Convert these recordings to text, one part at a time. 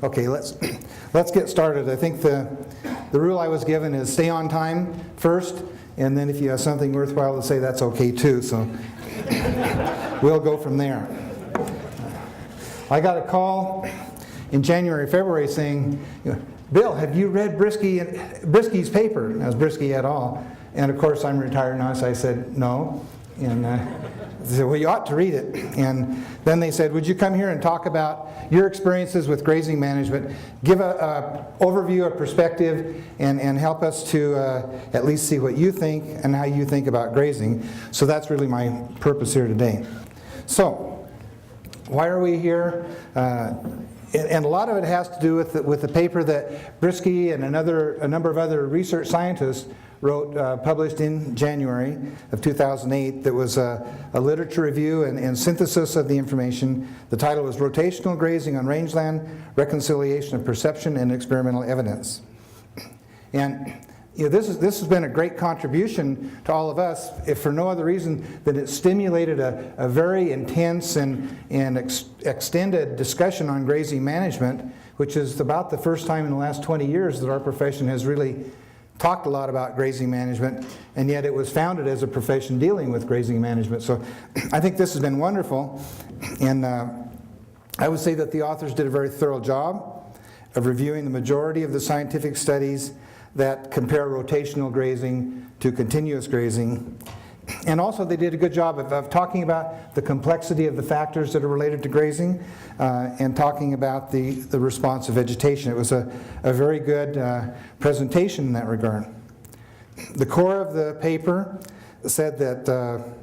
Okay, let's get started. I think the rule I was given is stay on time first, and then if you have something worthwhile to say, that's okay too. So we'll go from there. I got a call in January, February saying, Bill, have you read Briske's paper? That was Briske et al. And of course, I'm retired now, so I said no. And they said, well, you ought to read it. And then they said, would you come here and talk about your experiences with grazing management, give an overview, a perspective, and help us to at least see what you think and how you think about grazing. So that's really my purpose here today. So, why are we here? And a lot of it has to do with the paper that Briske and a number of other research scientists wrote, published in January of 2008, that was a literature review and synthesis of the information. The title was Rotational Grazing on Rangeland, Reconciliation of Perception and Experimental Evidence. And this has been a great contribution to all of us, if for no other reason than it stimulated a very intense and extended discussion on grazing management, which is about the first time in the last 20 years that our profession has really talked a lot about grazing management, and yet it was founded as a profession dealing with grazing management. So I think this has been wonderful, and I would say that the authors did a very thorough job of reviewing the majority of the scientific studies that compare rotational grazing to continuous grazing. And also they did a good job of talking about the complexity of the factors that are related to grazing and talking about the response of vegetation. It was a very good presentation in that regard. The core of the paper said that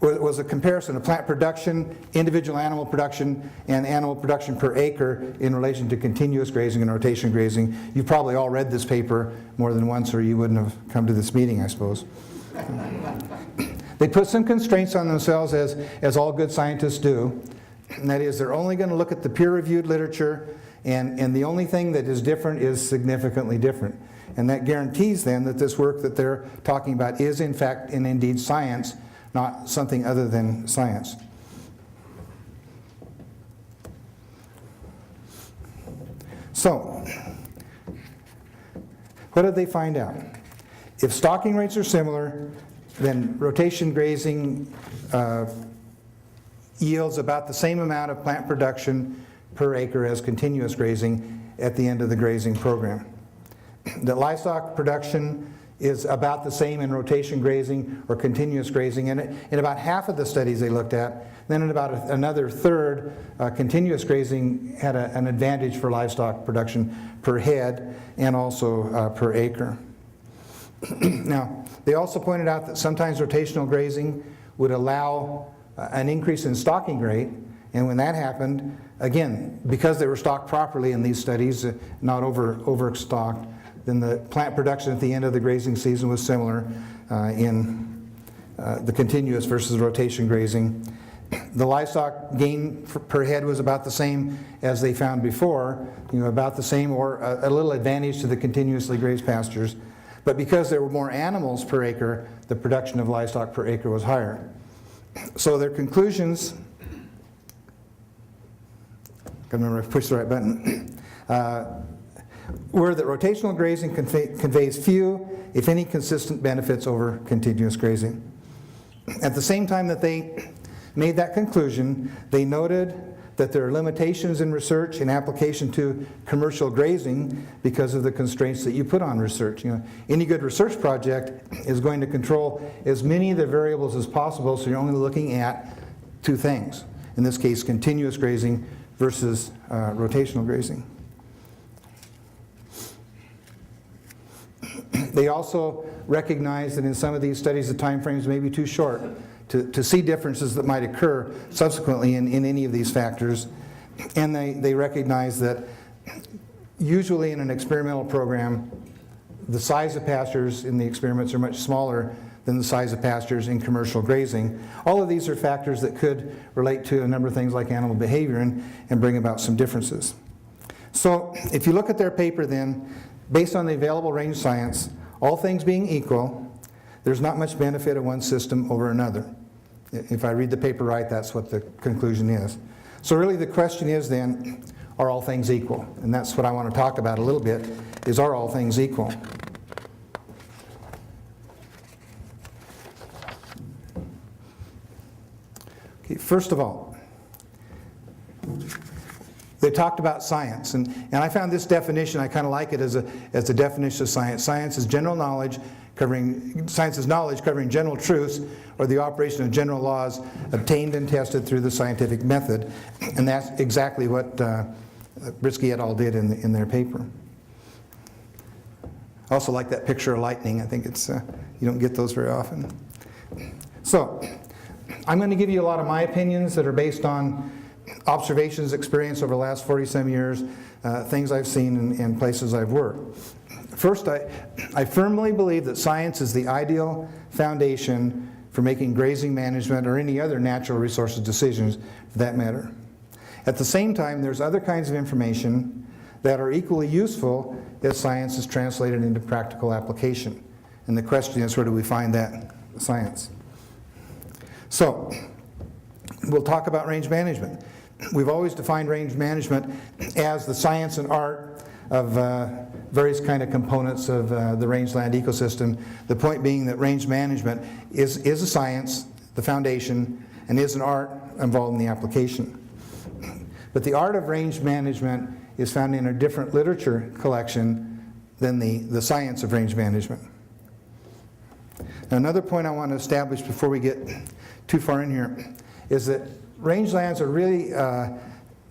was a comparison of plant production, individual animal production, and animal production per acre in relation to continuous grazing and rotation grazing. You've probably all read this paper more than once, or you wouldn't have come to this meeting, I suppose. They put some constraints on themselves, as all good scientists do, and that is they're only going to look at the peer-reviewed literature, and the only thing that is different is significantly different. And that guarantees then that this work that they're talking about is in fact and indeed science, not something other than science. So, what did they find out? If stocking rates are similar, then rotation grazing yields about the same amount of plant production per acre as continuous grazing at the end of the grazing program. That livestock production is about the same in rotation grazing or continuous grazing, and in about half of the studies they looked at. Then in about another third, continuous grazing had an advantage for livestock production per head and also per acre. Now, they also pointed out that sometimes rotational grazing would allow an increase in stocking rate, and when that happened, again, because they were stocked properly in these studies, not overstocked, then the plant production at the end of the grazing season was similar in the continuous versus rotation grazing. The livestock gain per head was about the same as they found before, about the same or a little advantage to the continuously grazed pastures. But because there were more animals per acre, the production of livestock per acre was higher. So their conclusions, gotta remember to push the right button, were that rotational grazing conveys few, if any, consistent benefits over continuous grazing. At the same time that they made that conclusion, they noted that there are limitations in research and application to commercial grazing because of the constraints that you put on research. Any good research project is going to control as many of the variables as possible, so you're only looking at two things. In this case, continuous grazing versus rotational grazing. They also recognize that in some of these studies the time frames may be too short to see differences that might occur subsequently in any of these factors. And they recognize that usually in an experimental program, the size of pastures in the experiments are much smaller than the size of pastures in commercial grazing. All of these are factors that could relate to a number of things like animal behavior and bring about some differences. So if you look at their paper then, based on the available range science, all things being equal, there's not much benefit of one system over another. If I read the paper right, that's what the conclusion is. So really the question is then, are all things equal? And that's what I want to talk about a little bit, is are all things equal? Okay, first of all, they talked about science, and I found this definition, I kind of like it as a definition of science. Science is knowledge covering general truths or the operation of general laws obtained and tested through the scientific method. And that's exactly what Briske et al. Did in their paper. I also like that picture of lightning. I think it's you don't get those very often. So, I'm going to give you a lot of my opinions that are based on observations, experience over the last 40-some years, things I've seen and places I've worked. First, I firmly believe that science is the ideal foundation for making grazing management or any other natural resources decisions for that matter. At the same time, there's other kinds of information that are equally useful if science is translated into practical application. And the question is, where do we find that science? So, we'll talk about range management. We've always defined range management as the science and art of various kind of components of the rangeland ecosystem. The point being that range management is a science, the foundation, and is an art involved in the application. But the art of range management is found in a different literature collection than the science of range management. Now, another point I want to establish before we get too far in here is that rangelands are really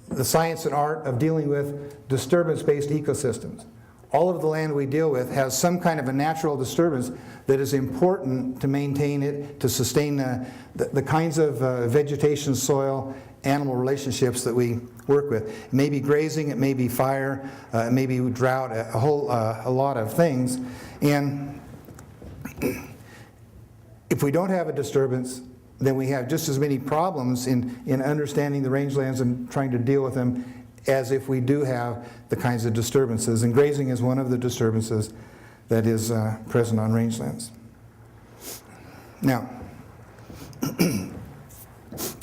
the science and art of dealing with disturbance-based ecosystems. All of the land we deal with has some kind of a natural disturbance that is important to maintain it, to sustain the kinds of vegetation, soil, animal relationships that we work with. It may be grazing, it may be fire, it may be drought, a lot of things. And if we don't have a disturbance, then we have just as many problems in understanding the rangelands and trying to deal with them as if we do have the kinds of disturbances. And grazing is one of the disturbances that is present on rangelands. Now,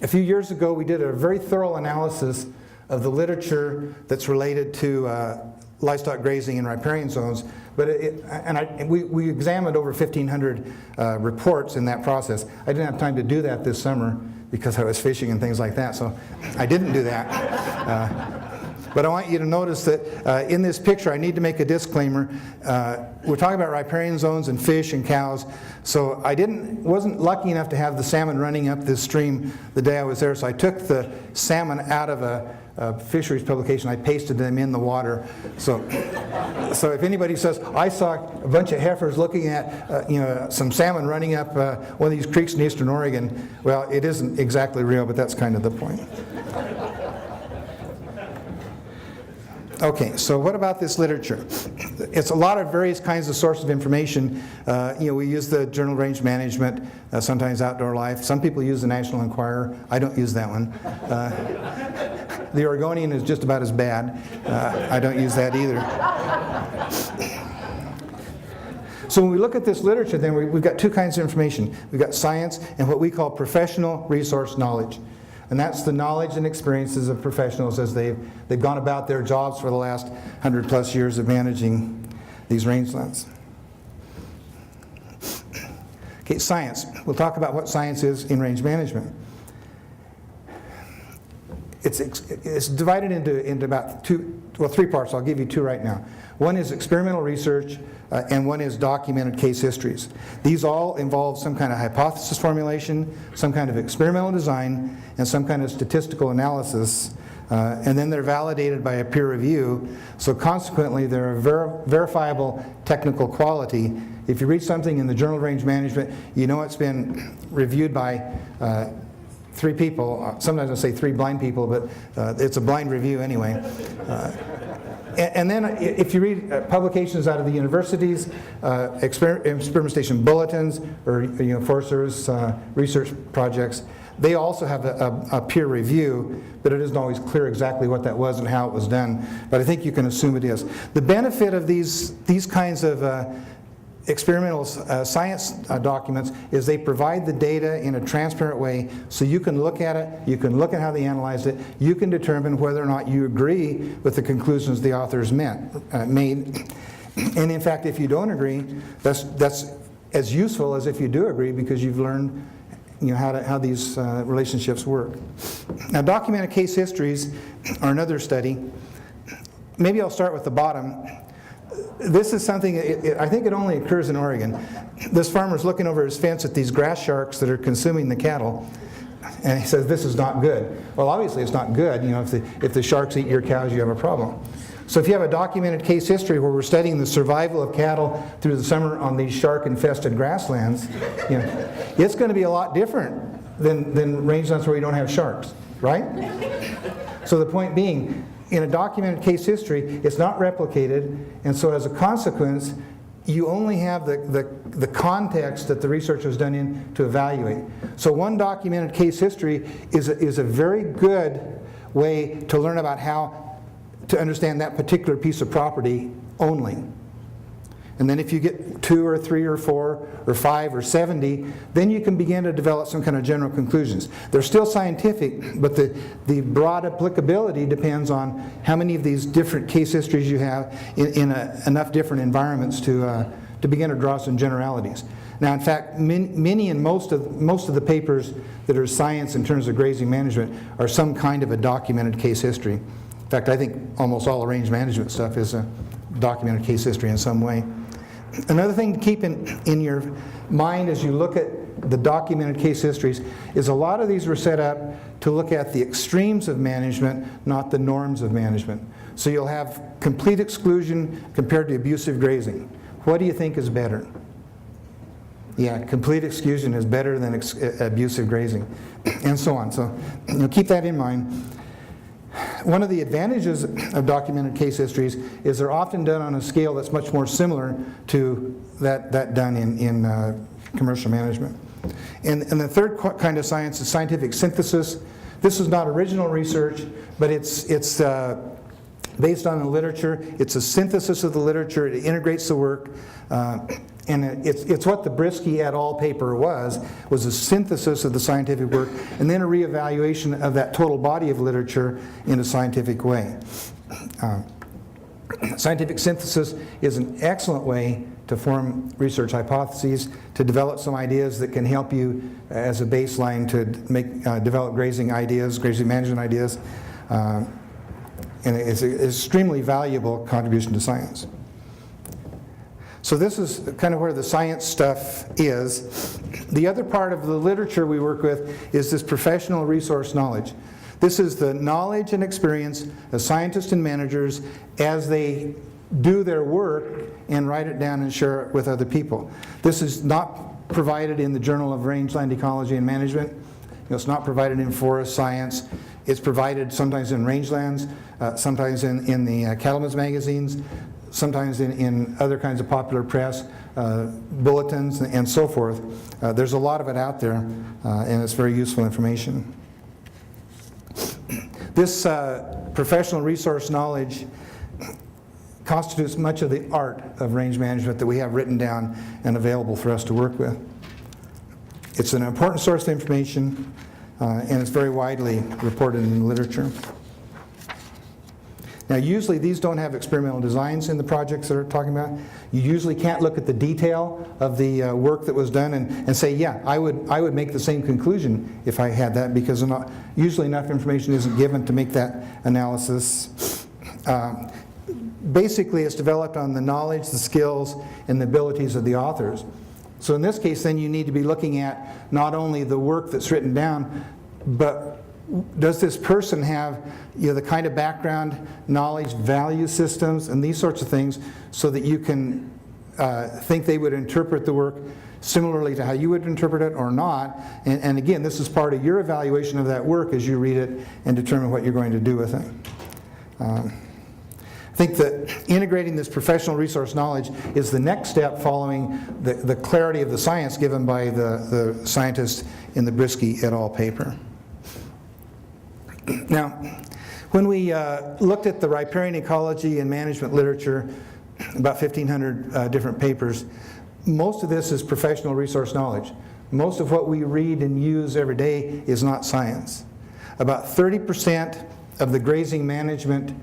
a few years ago we did a very thorough analysis of the literature that's related to livestock grazing in riparian zones, but we examined over 1,500 reports in that process. I didn't have time to do that this summer because I was fishing and things like that, so I didn't do that. But I want you to notice that in this picture, I need to make a disclaimer. We're talking about riparian zones and fish and cows, so I wasn't lucky enough to have the salmon running up this stream the day I was there, so I took the salmon out of a fisheries publication. I pasted them in the water. So if anybody says, I saw a bunch of heifers looking at some salmon running up one of these creeks in eastern Oregon, well, it isn't exactly real, but that's kind of the point. Okay, so what about this literature? It's a lot of various kinds of sources of information. We use the Journal of Range Management, sometimes Outdoor Life. Some people use the National Enquirer. I don't use that one. The Oregonian is just about as bad. I don't use that either. So when we look at this literature, then we've got two kinds of information. We've got science and what we call professional resource knowledge. And that's the knowledge and experiences of professionals as they've gone about their jobs for the last 100+ years of managing these rangelands. Okay, science. We'll talk about what science is in range management. It's divided into about three parts. I'll give you two right now. One is experimental research, and one is documented case histories. These all involve some kind of hypothesis formulation, some kind of experimental design, and some kind of statistical analysis, and then they're validated by a peer review. So consequently, they're a verifiable technical quality. If you read something in the Journal of Range Management, you know it's been reviewed by 3 people. Sometimes I say 3 blind people, but it's a blind review anyway. And then if you read publications out of the universities, experimentation bulletins, or Forest Service research projects, they also have a peer review, but it isn't always clear exactly what that was and how it was done. But I think you can assume it is. The benefit of these kinds of experimental science documents is they provide the data in a transparent way so you can look at it, you can look at how they analyzed it, you can determine whether or not you agree with the conclusions the authors made. And in fact, if you don't agree, that's as useful as if you do agree, because you've learned how these relationships work. Now, documented case histories are another study. Maybe I'll start with the bottom. This is something, I think it only occurs in Oregon. This farmer's looking over his fence at these grass sharks that are consuming the cattle, and he says, this is not good. Well, obviously it's not good. If the sharks eat your cows, you have a problem. So if you have a documented case history where we're studying the survival of cattle through the summer on these shark-infested grasslands, it's going to be a lot different than rangelands where you don't have sharks, right? So the point being, in a documented case history, it's not replicated, and so as a consequence, you only have the context that the research was done in to evaluate. So one documented case history is a very good way to learn about how to understand that particular piece of property only. And then if you get 2 or 3 or 4 or 5 or 70, then you can begin to develop some kind of general conclusions. They're still scientific, but the broad applicability depends on how many of these different case histories you have in enough different environments to begin to draw some generalities. Now, in fact, many and most of the papers that are science in terms of grazing management are some kind of a documented case history. In fact, I think almost all range management stuff is a documented case history in some way. Another thing to keep in your mind as you look at the documented case histories is a lot of these were set up to look at the extremes of management, not the norms of management. So you'll have complete exclusion compared to abusive grazing. What do you think is better? Yeah, complete exclusion is better than abusive grazing, and so on. So keep that in mind. One of the advantages of documented case histories is they're often done on a scale that's much more similar to that done in commercial management. And the third kind of science is scientific synthesis. This is not original research, but it's based on the literature. It's a synthesis of the literature. It integrates the work. And it's what the Briske et al. Paper was a synthesis of the scientific work and then a reevaluation of that total body of literature in a scientific way. Scientific synthesis is an excellent way to form research hypotheses, to develop some ideas that can help you as a baseline to develop grazing ideas, grazing management ideas. And it's an extremely valuable contribution to science. So this is kind of where the science stuff is. The other part of the literature we work with is this professional resource knowledge. This is the knowledge and experience of scientists and managers as they do their work and write it down and share it with other people. This is not provided in the Journal of Rangeland Ecology and Management. It's not provided in forest science. It's provided sometimes in rangelands, sometimes in the cattlemen's magazines, sometimes in other kinds of popular press, bulletins, and so forth. There's a lot of it out there, and it's very useful information. This professional resource knowledge constitutes much of the art of range management that we have written down and available for us to work with. It's an important source of information, and it's very widely reported in the literature. Now, usually these don't have experimental designs in the projects that we're talking about. You usually can't look at the detail of the work that was done and say, yeah, I would make the same conclusion if I had that, because usually enough information isn't given to make that analysis. Basically, it's developed on the knowledge, the skills, and the abilities of the authors. So in this case, then you need to be looking at not only the work that's written down, but does this person have the kind of background, knowledge, value systems, and these sorts of things so that you can think they would interpret the work similarly to how you would interpret it or not. And again, this is part of your evaluation of that work as you read it and determine what you're going to do with it. I think that integrating this professional resource knowledge is the next step following the clarity of the science given by the scientists in the Briske et al. Paper. Now, when we looked at the riparian ecology and management literature, about 1,500 different papers, most of this is professional resource knowledge. Most of what we read and use every day is not science. About 30% of the grazing management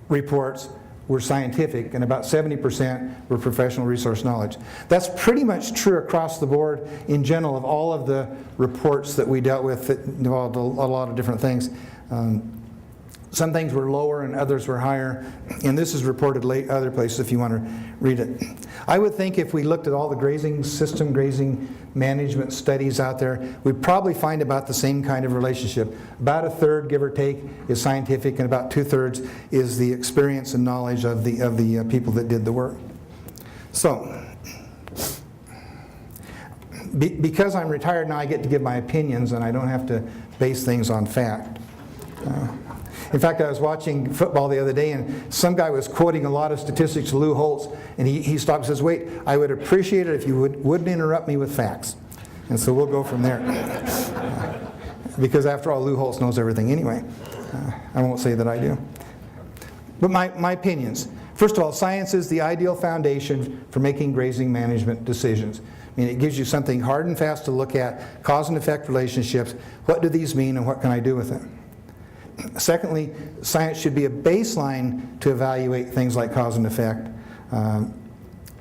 reports were scientific, and about 70% were professional resource knowledge. That's pretty much true across the board in general of all of the reports that we dealt with that involved a lot of different things. Some things were lower and others were higher, and this is reported other places if you want to read it. I would think if we looked at all the grazing system, grazing management studies out there, we'd probably find about the same kind of relationship. About a third, give or take, is scientific, and about 2/3 is the experience and knowledge of the people that did the work. So, because I'm retired now, I get to give my opinions, and I don't have to base things on fact. In fact, I was watching football the other day, and some guy was quoting a lot of statistics to Lou Holtz, and he stopped and says, "Wait, I would appreciate it if you wouldn't interrupt me with facts." And so we'll go from there. Because after all, Lou Holtz knows everything anyway. I won't say that I do. But my opinions. First of all, science is the ideal foundation for making grazing management decisions. I mean, it gives you something hard and fast to look at, cause and effect relationships. What do these mean, and what can I do with them? Secondly, science should be a baseline to evaluate things like cause and effect.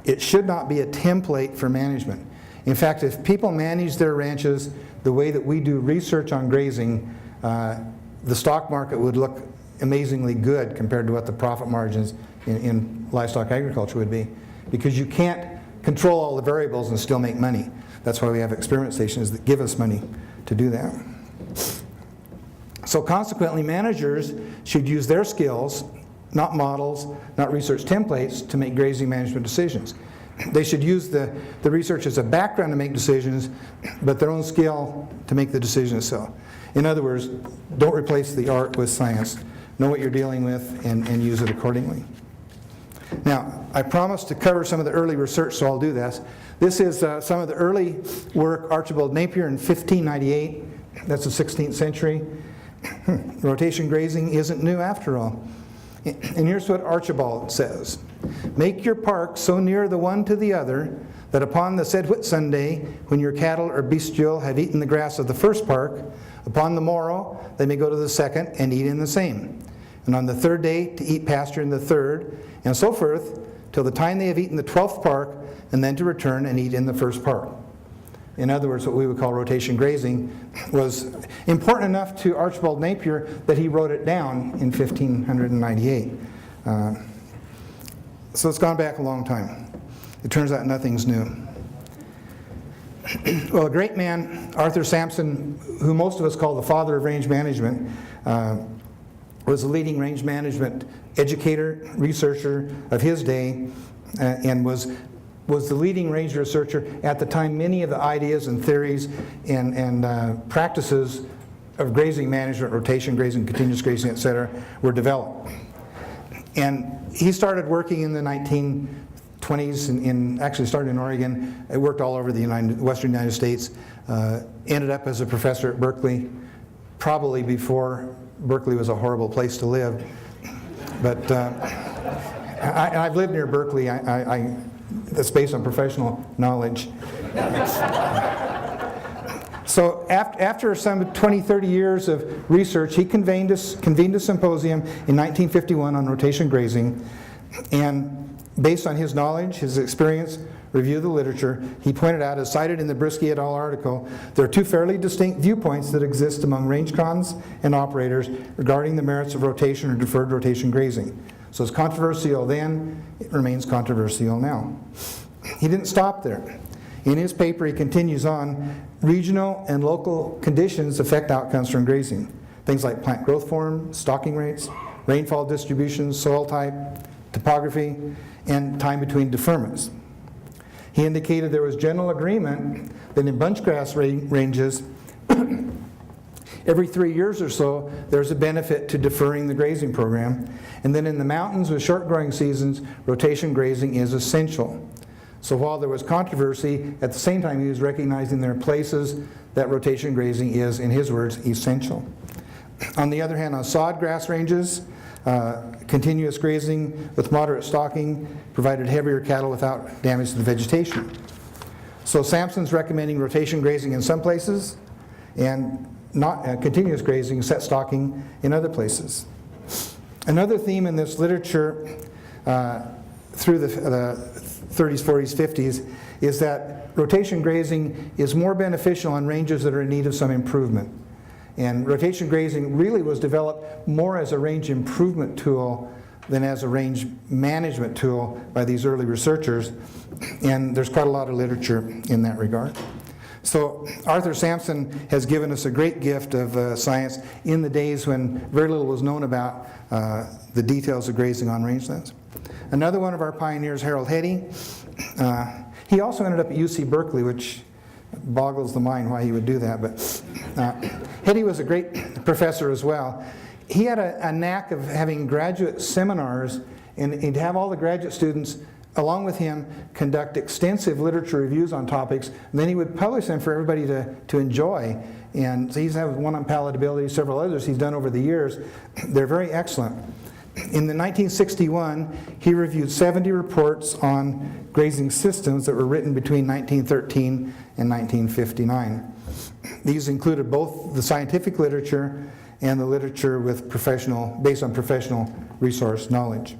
It should not be a template for management. In fact, if people manage their ranches the way that we do research on grazing, the stock market would look amazingly good compared to what the profit margins in livestock agriculture would be. Because you can't control all the variables and still make money. That's why we have experiment stations that give us money to do that. So consequently, managers should use their skills, not models, not research templates, to make grazing management decisions. They should use the research as a background to make decisions, but their own skill to make the decision itself. In other words, don't replace the art with science. Know what you're dealing with and use it accordingly. Now, I promised to cover some of the early research, so I'll do this. This is some of the early work, Archibald Napier in 1598. That's the 16th century. Rotation grazing isn't new after all. And here's what Archibald says. "Make your park so near the one to the other that upon the said Whitsunday, when your cattle or bestial have eaten the grass of the first park, upon the morrow they may go to the second and eat in the same. And on the third day to eat pasture in the third, and so forth, till the time they have eaten the 12th park, and then to return and eat in the first park." In other words, what we would call rotation grazing was important enough to Archibald Napier that he wrote it down in 1598. So it's gone back a long time. It turns out nothing's new. Well, a great man, Arthur Sampson, who most of us call the father of range management, was a leading range management educator, researcher of his day, and was the leading range researcher at the time many of the ideas and theories and practices of grazing management, rotation grazing, continuous grazing, etc., were developed. And he started working in the 1920s, actually started in Oregon. It worked all over the western United States. Ended up as a professor at Berkeley, probably before Berkeley was a horrible place to live. But I've lived near Berkeley. That's based on professional knowledge. So after some 20, 30 years of research, he convened a symposium in 1951 on rotation grazing. And based on his knowledge, his experience, review of the literature, he pointed out, as cited in the Briske et al. Article, there are two fairly distinct viewpoints that exist among range cons and operators regarding the merits of rotation or deferred rotation grazing. So it's controversial then, it remains controversial now. He didn't stop there. In his paper, he continues on, regional and local conditions affect outcomes from grazing. Things like plant growth form, stocking rates, rainfall distribution, soil type, topography, and time between deferments. He indicated there was general agreement that in bunchgrass ranges, every 3 years or so, there's a benefit to deferring the grazing program. And then in the mountains with short growing seasons, rotation grazing is essential. So while there was controversy, at the same time he was recognizing there are places that rotation grazing is, in his words, essential. On the other hand, on sod grass ranges, continuous grazing with moderate stalking provided heavier cattle without damage to the vegetation. So Sampson's recommending rotation grazing in some places and not continuous grazing, set stalking in other places. Another theme in this literature through the 30s, 40s, 50s is that rotation grazing is more beneficial on ranges that are in need of some improvement. And rotation grazing really was developed more as a range improvement tool than as a range management tool by these early researchers. And there's quite a lot of literature in that regard. So Arthur Sampson has given us a great gift of science in the days when very little was known about the details of grazing on rangelands. Another one of our pioneers, Harold Heddy, he also ended up at UC Berkeley, which boggles the mind why he would do that. But Heddy was a great professor as well. He had a knack of having graduate seminars, and he'd have all the graduate students along with him conduct extensive literature reviews on topics, and then he would publish them for everybody to enjoy. And so he's had one on palatability, several others he's done over the years. They're very excellent. In the 1961, he reviewed 70 reports on grazing systems that were written between 1913 and 1959. These included both the scientific literature and the literature with based on professional resource knowledge.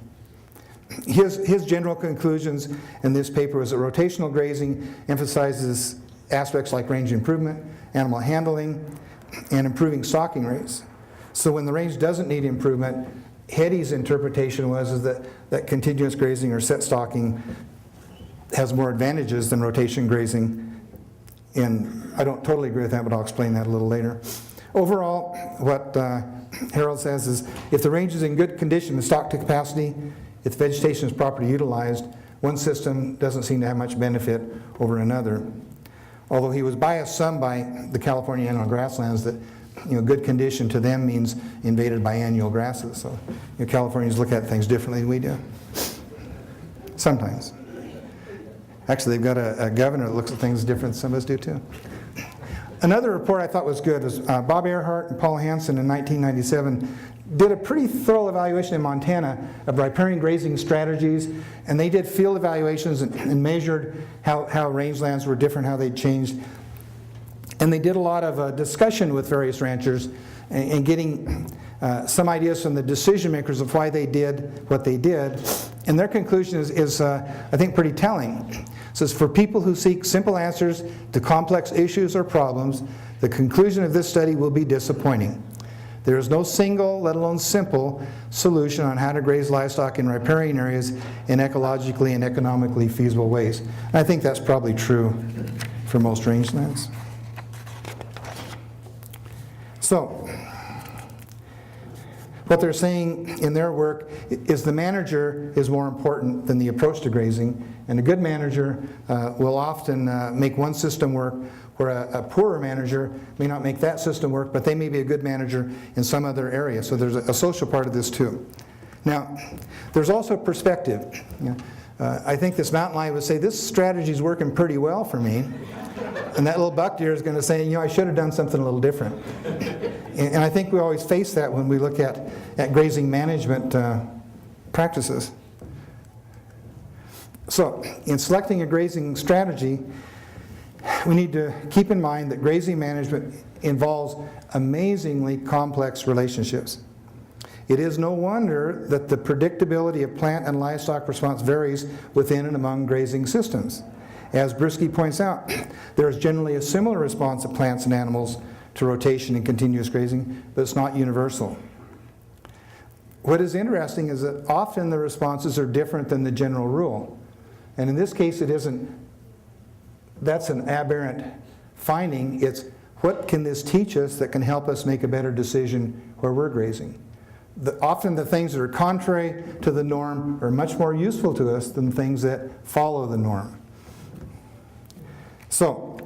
His general conclusions in this paper was that rotational grazing emphasizes aspects like range improvement, animal handling, and improving stalking rates. So when the range doesn't need improvement, Heddy's interpretation was that continuous grazing or set stalking has more advantages than rotation grazing. And I don't totally agree with that, but I'll explain that a little later. Overall, what Harold says is if the range is in good condition, the stock to capacity, if vegetation is properly utilized, one system doesn't seem to have much benefit over another. Although he was biased some by the California annual grasslands that good condition to them means invaded by annual grasses. So Californians look at things differently than we do. Sometimes. Actually, they've got a governor that looks at things different than some of us do too. Another report I thought was good was Bob Earhart and Paul Hansen in 1997 did a pretty thorough evaluation in Montana of riparian grazing strategies, and they did field evaluations and measured how rangelands were different, how they'd changed. And they did a lot of discussion with various ranchers and getting some ideas from the decision makers of why they did what they did. And their conclusion is I think, pretty telling. It says, for people who seek simple answers to complex issues or problems, the conclusion of this study will be disappointing. There is no single, let alone simple, solution on how to graze livestock in riparian areas in ecologically and economically feasible ways. And I think that's probably true for most rangelands. So, what they're saying in their work is the manager is more important than the approach to grazing, and a good manager will often make one system work, where a poorer manager may not make that system work, but they may be a good manager in some other area. So there's a social part of this too. Now, there's also perspective. I think this mountain lion would say, this strategy is working pretty well for me. And that little buck deer is going to say, I should have done something a little different. And I think we always face that when we look at grazing management practices. So, in selecting a grazing strategy, we need to keep in mind that grazing management involves amazingly complex relationships. It is no wonder that the predictability of plant and livestock response varies within and among grazing systems. As Briske points out, there is generally a similar response of plants and animals to rotation and continuous grazing, but it's not universal. What is interesting is that often the responses are different than the general rule. And in this case, it isn't, that's an aberrant finding. It's what can this teach us that can help us make a better decision where we're grazing? Often the things that are contrary to the norm are much more useful to us than things that follow the norm. So,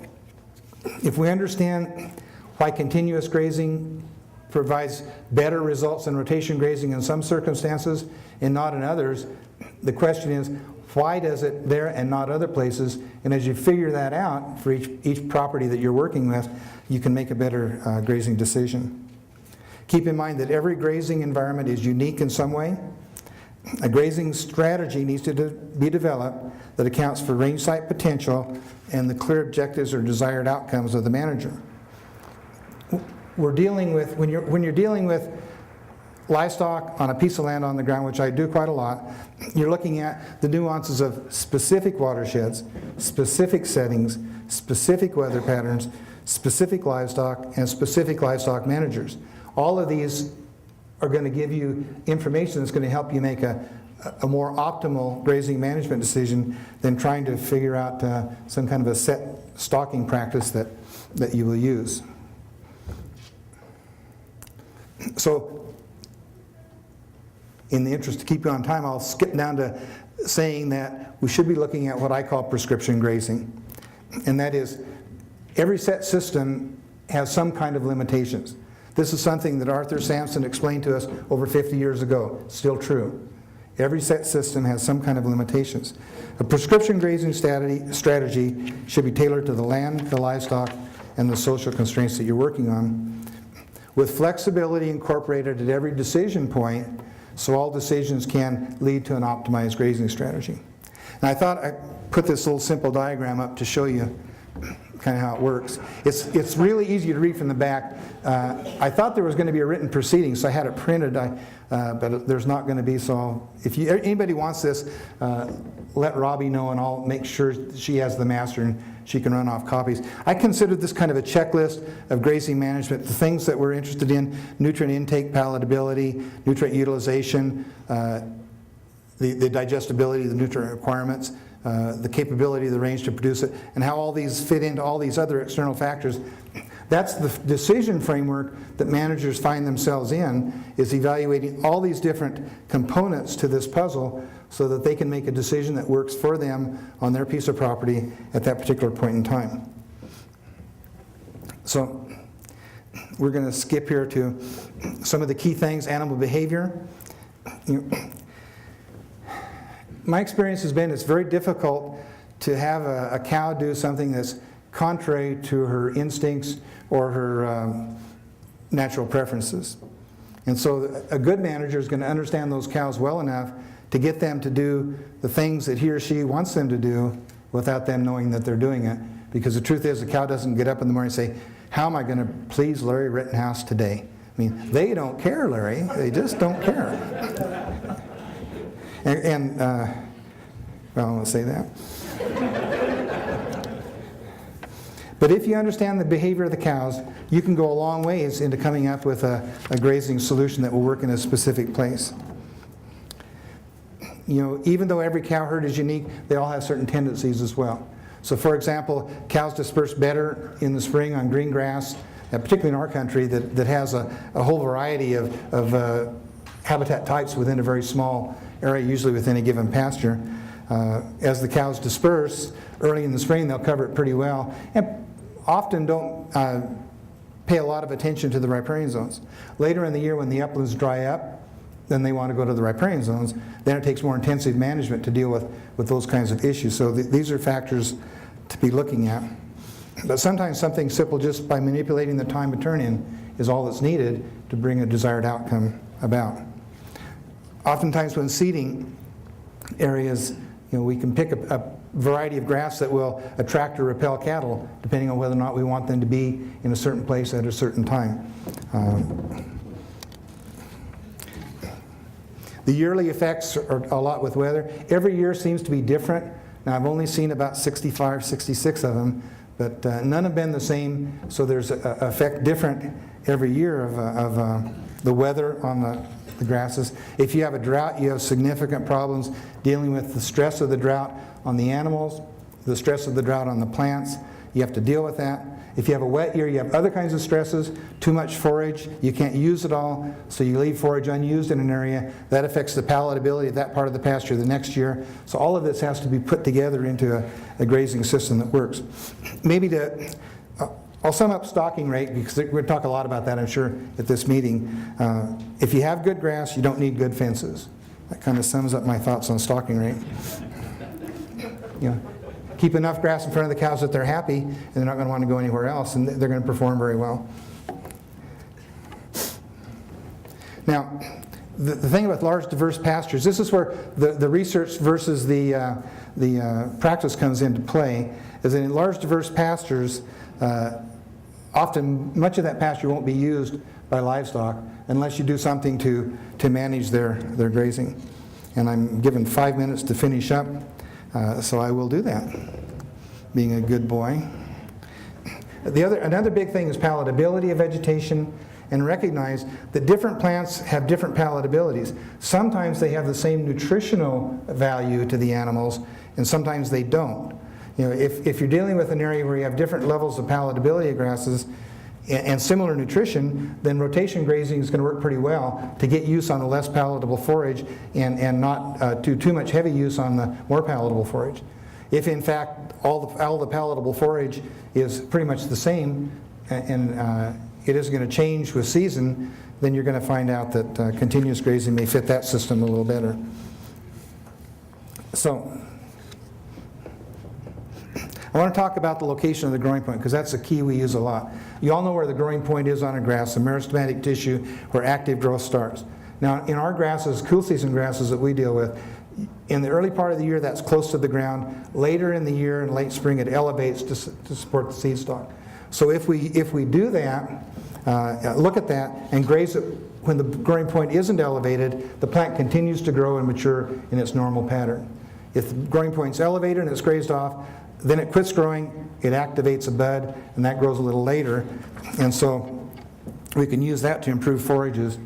if we understand why continuous grazing provides better results than rotation grazing in some circumstances and not in others, the question is, why does it there and not other places? And as you figure that out for each property that you're working with, you can make a better grazing decision. Keep in mind that every grazing environment is unique in some way. A grazing strategy needs to be developed that accounts for range site potential and the clear objectives or desired outcomes of the manager. We're dealing with, when you're dealing with livestock on a piece of land on the ground, which I do quite a lot, you're looking at the nuances of specific watersheds, specific settings, specific weather patterns, specific livestock, and specific livestock managers. All of these are going to give you information that's going to help you make a more optimal grazing management decision than trying to figure out some kind of a set stocking practice that you will use. So, in the interest to keep you on time, I'll skip down to saying that we should be looking at what I call prescription grazing. And that is, every set system has some kind of limitations. This is something that Arthur Sampson explained to us over 50 years ago. Still true. Every set system has some kind of limitations. A prescription grazing strategy should be tailored to the land, the livestock, and the social constraints that you're working on, with flexibility incorporated at every decision point so all decisions can lead to an optimized grazing strategy. And I thought I'd put this little simple diagram up to show you kind of how it works. It's really easy to read from the back. I thought there was going to be a written proceeding, so I had it printed, but there's not going to be. So if anybody wants this, let Robbie know, and I'll make sure she has the master and she can run off copies. I considered this kind of a checklist of grazing management, the things that we're interested in: nutrient intake, palatability, nutrient utilization, the digestibility of the nutrient requirements, the capability of the range to produce it, and how all these fit into all these other external factors. That's the decision framework that managers find themselves in, is evaluating all these different components to this puzzle so that they can make a decision that works for them on their piece of property at that particular point in time. So we're going to skip here to some of the key things. Animal behavior. My experience has been it's very difficult to have a cow do something that's contrary to her instincts or her natural preferences. And so a good manager is going to understand those cows well enough to get them to do the things that he or she wants them to do without them knowing that they're doing it. Because the truth is, the cow doesn't get up in the morning and say, "How am I going to please Larry Rittenhouse today?" I mean, they don't care, Larry. They just don't care. Well, I won't say that. But if you understand the behavior of the cows, you can go a long ways into coming up with a grazing solution that will work in a specific place. You know, even though every cow herd is unique, they all have certain tendencies as well. So for example, cows disperse better in the spring on green grass, particularly in our country that has a whole variety of habitat types within a very small area, usually within a given pasture. As the cows disperse early in the spring, they'll cover it pretty well, and often don't pay a lot of attention to the riparian zones. Later in the year, when the uplands dry up, then they want to go to the riparian zones. Then it takes more intensive management to deal with those kinds of issues. So these are factors to be looking at. But sometimes something simple, just by manipulating the time of turn-in, is all that's needed to bring a desired outcome about. Oftentimes when seeding areas, we can pick a variety of grass that will attract or repel cattle, depending on whether or not we want them to be in a certain place at a certain time. The yearly effects are a lot with weather. Every year seems to be different. Now, I've only seen about 65, 66 of them, but none have been the same, so there's an effect different every year of the weather on the grasses. If you have a drought, you have significant problems dealing with the stress of the drought on the animals, the stress of the drought on the plants. You have to deal with that. If you have a wet year, you have other kinds of stresses. Too much forage, you can't use it all, so you leave forage unused in an area. That affects the palatability of that part of the pasture the next year. So all of this has to be put together into a grazing system that works. I'll sum up stocking rate, because we're going to talk a lot about that, I'm sure, at this meeting. If you have good grass, you don't need good fences. That kind of sums up my thoughts on stocking rate. Keep enough grass in front of the cows that they're happy, and they're not going to want to go anywhere else, and they're going to perform very well. Now, the thing about large diverse pastures, this is where the research versus the practice comes into play, is that in large diverse pastures, often much of that pasture won't be used by livestock unless you do something to manage their grazing. And I'm given 5 minutes to finish up, so I will do that, being a good boy. Another big thing is palatability of vegetation, and recognize that different plants have different palatabilities. Sometimes they have the same nutritional value to the animals, and sometimes they don't. You know, if you're dealing with an area where you have different levels of palatability of grasses and similar nutrition, then rotation grazing is going to work pretty well to get use on the less palatable forage and not do too much heavy use on the more palatable forage. If in fact all the palatable forage is pretty much the same and it isn't going to change with season, then you're going to find out that continuous grazing may fit that system a little better. So, I want to talk about the location of the growing point, because that's a key we use a lot. You all know where the growing point is on a grass, the meristematic tissue where active growth starts. Now, in our grasses, cool season grasses that we deal with, in the early part of the year that's close to the ground. Later in the year, in late spring, it elevates to support the seed stalk. So if we do that, look at that and graze it when the growing point isn't elevated, the plant continues to grow and mature in its normal pattern. If the growing point's elevated and it's grazed off, then it quits growing, it activates a bud, and that grows a little later. And so we can use that to improve forages.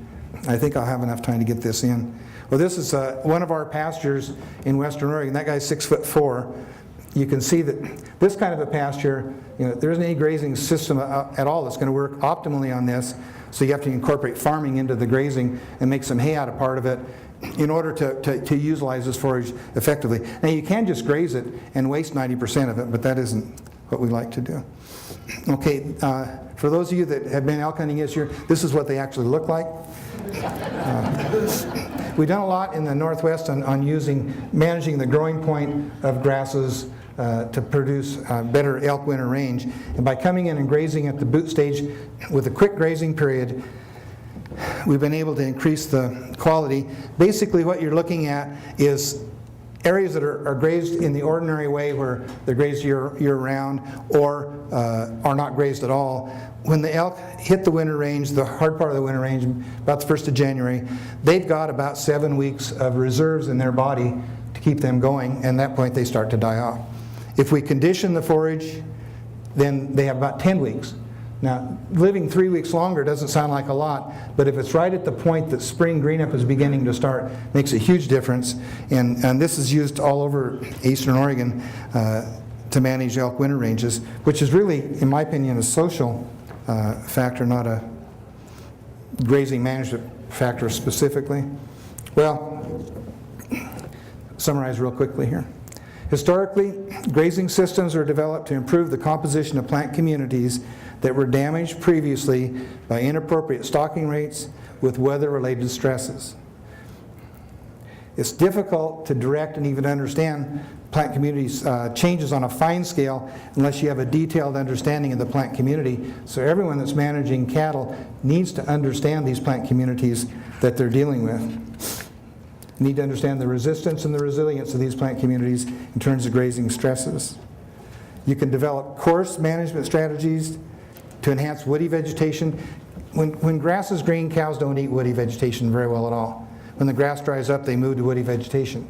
I think I'll have enough time to get this in. Well, this is one of our pastures in Western Oregon. That guy's 6'4". You can see that this kind of a pasture, you know, there isn't any grazing system at all that's going to work optimally on this. So you have to incorporate farming into the grazing and make some hay out of part of it in order to utilize this forage effectively. Now you can just graze it and waste 90% of it, but that isn't what we like to do. Okay, for those of you that have been elk hunting this year, this is what they actually look like. We've done a lot in the Northwest on managing the growing point of grasses to produce better elk winter range. And by coming in and grazing at the boot stage with a quick grazing period, we've been able to increase the quality. Basically what you're looking at is areas that are grazed in the ordinary way, where they're grazed year-round or are not grazed at all. When the elk hit the winter range, the hard part of the winter range, about the 1st of January, they've got about 7 weeks of reserves in their body to keep them going, and at that point they start to die off. If we condition the forage, then they have about 10 weeks. Now, living 3 weeks longer doesn't sound like a lot, but if it's right at the point that spring greenup is beginning to start, makes a huge difference. And this is used all over eastern Oregon to manage elk winter ranges, which is really, in my opinion, a social factor, not a grazing management factor specifically. Well, summarize real quickly here. Historically, grazing systems are developed to improve the composition of plant communities that were damaged previously by inappropriate stalking rates with weather-related stresses. It's difficult to direct and even understand plant communities changes on a fine scale unless you have a detailed understanding of the plant community. So everyone that's managing cattle needs to understand these plant communities that they're dealing with. You need to understand the resistance and the resilience of these plant communities in terms of grazing stresses. You can develop coarse management strategies to enhance woody vegetation. When grass is green, cows don't eat woody vegetation very well at all. When the grass dries up, they move to woody vegetation.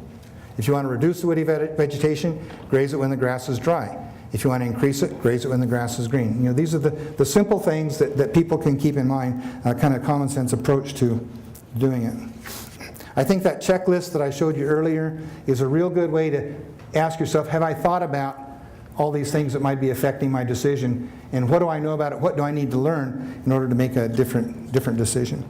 If you want to reduce the woody vegetation, graze it when the grass is dry. If you want to increase it, graze it when the grass is green. You know, these are the simple things that people can keep in mind, kind of common sense approach to doing it. I think that checklist that I showed you earlier is a real good way to ask yourself, have I thought about all these things that might be affecting my decision, and what do I know about it? What do I need to learn in order to make a different decision?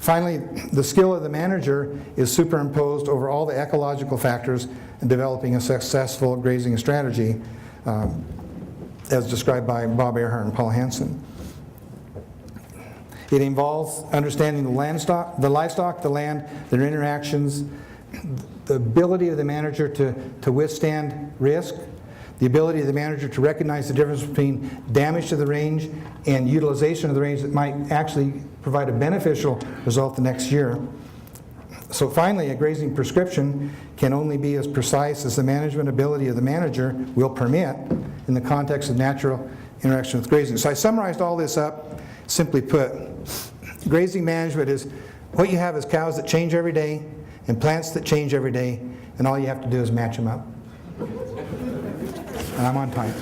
Finally, the skill of the manager is superimposed over all the ecological factors in developing a successful grazing strategy, as described by Bob Earhart and Paul Hansen. It involves understanding the livestock, the land, their interactions, the ability of the manager to withstand risk, the ability of the manager to recognize the difference between damage to the range and utilization of the range that might actually provide a beneficial result the next year. So finally, a grazing prescription can only be as precise as the management ability of the manager will permit in the context of natural interaction with grazing. So I summarized all this up, simply put. Grazing management is what you have is cows that change every day and plants that change every day, and all you have to do is match them up. And I'm on time.